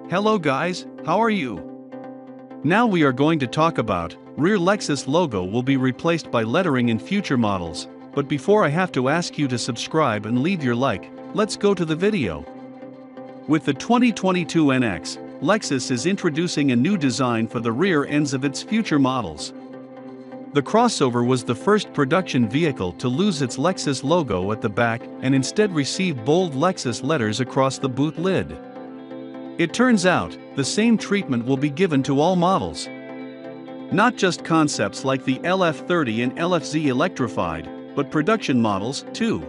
Hello guys, how are you? Now we are going to talk about rear Lexus logo will be replaced by lettering in future models, but before I have to ask you to subscribe and leave your like, let's go to the video. With the 2022 NX, Lexus is introducing a new design for the rear ends of its future models. The crossover was the first production vehicle to lose its Lexus logo at the back and instead receive bold Lexus letters across the boot lid. It turns out, the same treatment will be given to all models. Not just concepts like the LF30 and LFZ electrified, but production models, too.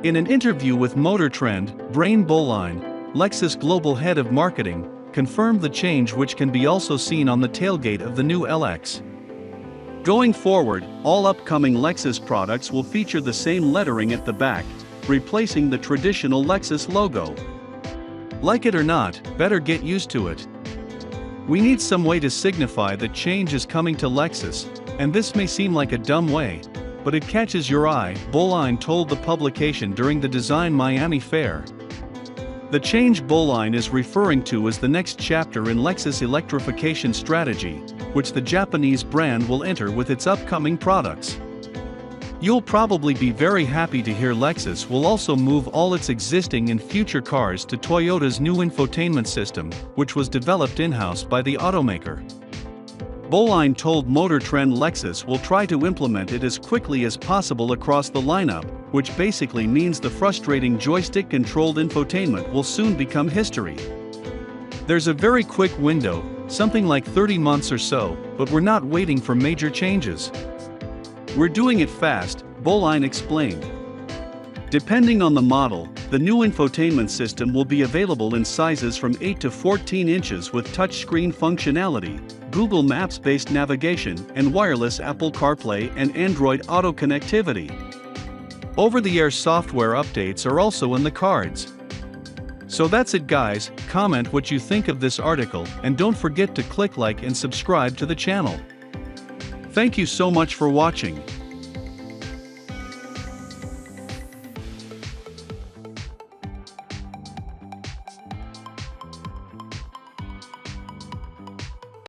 In an interview with Motor Trend, Brain Boline, Lexus Global Head of Marketing, confirmed the change, which can be also seen on the tailgate of the new LX. Going forward, all upcoming Lexus products will feature the same lettering at the back, replacing the traditional Lexus logo. Like it or not, better get used to it. We need some way to signify that change is coming to Lexus, and this may seem like a dumb way, but it catches your eye, Boline told the publication during the Design Miami Fair. The change Boline is referring to is the next chapter in Lexus' electrification strategy, which the Japanese brand will enter with its upcoming products. You'll probably be very happy to hear Lexus will also move all its existing and future cars to Toyota's new infotainment system, which was developed in-house by the automaker. Boline told Motor Trend Lexus will try to implement it as quickly as possible across the lineup, which basically means the frustrating joystick-controlled infotainment will soon become history. There's a very quick window, something like 30 months or so, but we're not waiting for major changes. We're doing it fast, Boline explained. Depending on the model, the new infotainment system will be available in sizes from 8 to 14 inches with touchscreen functionality, Google Maps-based navigation, and wireless Apple CarPlay and Android Auto connectivity. Over-the-air software updates are also in the cards. So that's it guys, comment what you think of this article and don't forget to click like and subscribe to the channel. Thank you so much for watching.